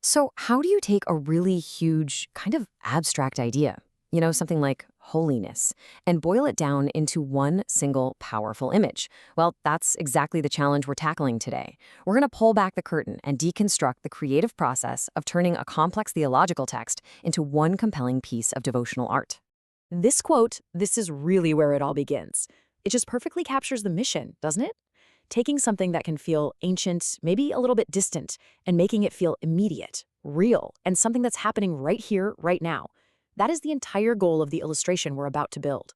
So, how do you take a really huge, kind of abstract idea, something like holiness, and boil it down into one single powerful image? Well, that's exactly the challenge we're tackling today. We're going to pull back the curtain and deconstruct the creative process of turning a complex theological text into one compelling piece of devotional art. This quote, this is really where it all begins. It just perfectly captures the mission, doesn't it? Taking something that can feel ancient, maybe a little bit distant, and making it feel immediate, real, and something that's happening right here, right now. That is the entire goal of the illustration we're about to build.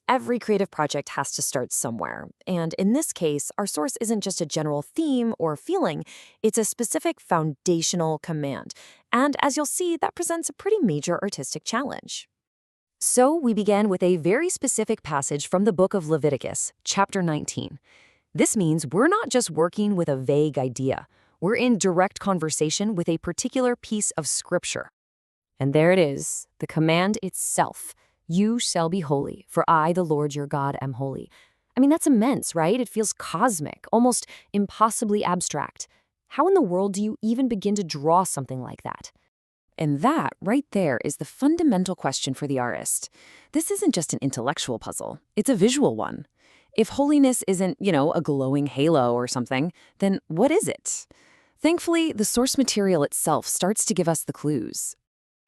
Every creative project has to start somewhere. And in this case, our source isn't just a general theme or feeling, it's a specific foundational command. And as you'll see, that presents a pretty major artistic challenge. So we began with a very specific passage from the book of Leviticus, chapter 19. This means we're not just working with a vague idea. We're in direct conversation with a particular piece of scripture. And there it is, the command itself. You shall be holy, for I, the Lord your God, am holy. I mean, that's immense, right? It feels cosmic, almost impossibly abstract. How in the world do you even begin to draw something like that? And that, right there, is the fundamental question for the artist. This isn't just an intellectual puzzle, it's a visual one. If holiness isn't, a glowing halo or something, then what is it? Thankfully, the source material itself starts to give us the clues.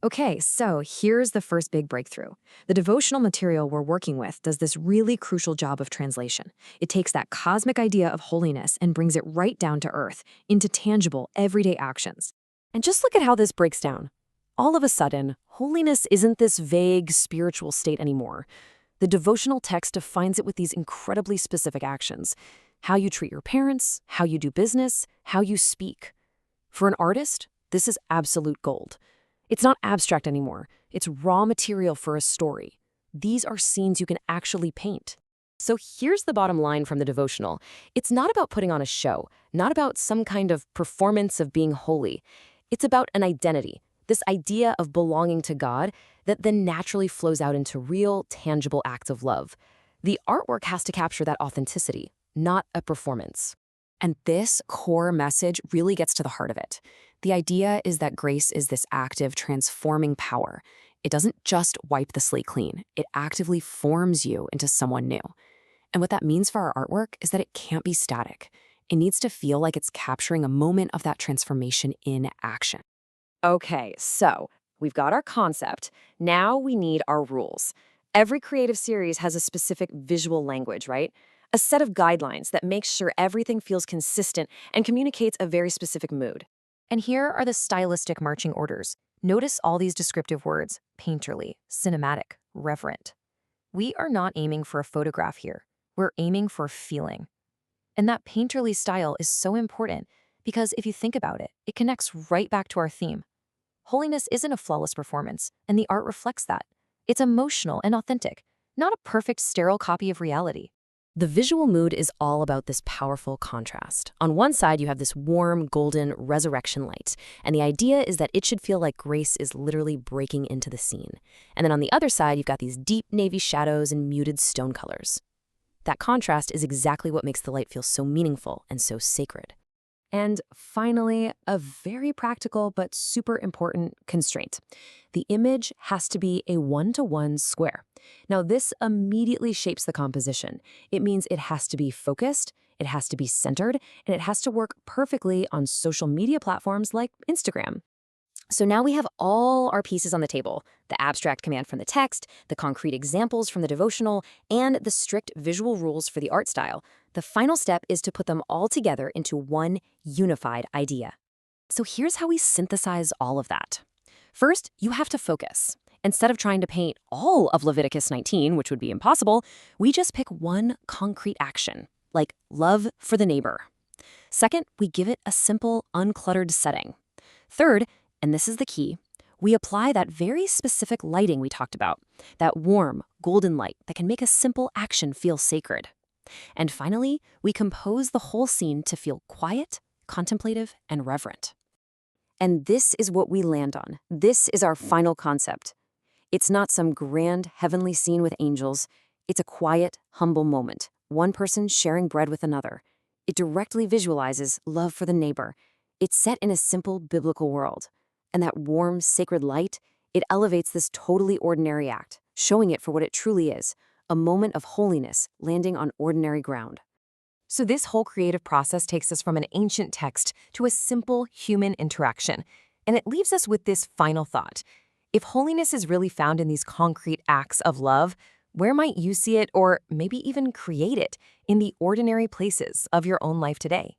Okay, so here's the first big breakthrough. The devotional material we're working with does this really crucial job of translation. It takes that cosmic idea of holiness and brings it right down to earth, into tangible, everyday actions. And just look at how this breaks down. All of a sudden, holiness isn't this vague spiritual state anymore. The devotional text defines it with these incredibly specific actions. How you treat your parents, how you do business, how you speak. For an artist, this is absolute gold. It's not abstract anymore. It's raw material for a story. These are scenes you can actually paint. So here's the bottom line from the devotional. It's not about putting on a show, not about some kind of performance of being holy. It's about an identity, this idea of belonging to God that then naturally flows out into real, tangible acts of love. The artwork has to capture that authenticity, not a performance. And this core message really gets to the heart of it. The idea is that grace is this active, transforming power. It doesn't just wipe the slate clean. It actively forms you into someone new. And what that means for our artwork is that it can't be static. It needs to feel like it's capturing a moment of that transformation in action. Okay, so we've got our concept. Now we need our rules. Every creative series has a specific visual language, right? A set of guidelines that makes sure everything feels consistent and communicates a very specific mood. And here are the stylistic marching orders. Notice all these descriptive words: painterly, cinematic, reverent. We are not aiming for a photograph here. We're aiming for feeling. And that painterly style is so important because if you think about it, it connects right back to our theme. Holiness isn't a flawless performance, and the art reflects that. It's emotional and authentic, not a perfect, sterile copy of reality. The visual mood is all about this powerful contrast. On one side, you have this warm, golden resurrection light, and the idea is that it should feel like grace is literally breaking into the scene. And then on the other side, you've got these deep navy shadows and muted stone colors. That contrast is exactly what makes the light feel so meaningful and so sacred. And finally, a very practical but super important constraint. The image has to be a one-to-one square. Now, this immediately shapes the composition. It means it has to be focused, it has to be centered, and it has to work perfectly on social media platforms like Instagram. So now we have all our pieces on the table: the abstract command from the text, the concrete examples from the devotional, and the strict visual rules for the art style. The final step is to put them all together into one unified idea. So here's how we synthesize all of that. First, you have to focus. Instead of trying to paint all of Leviticus 19, which would be impossible, we just pick one concrete action, like love for the neighbor. Second, we give it a simple, uncluttered setting. Third, and this is the key, we apply that very specific lighting we talked about, that warm, golden light that can make a simple action feel sacred. And finally, we compose the whole scene to feel quiet, contemplative, and reverent. And this is what we land on. This is our final concept. It's not some grand, heavenly scene with angels. It's a quiet, humble moment, one person sharing bread with another. It directly visualizes love for the neighbor. It's set in a simple biblical world, and that warm, sacred light, it elevates this totally ordinary act, showing it for what it truly is, a moment of holiness landing on ordinary ground. So this whole creative process takes us from an ancient text to a simple human interaction, and it leaves us with this final thought. If holiness is really found in these concrete acts of love, where might you see it or maybe even create it in the ordinary places of your own life today?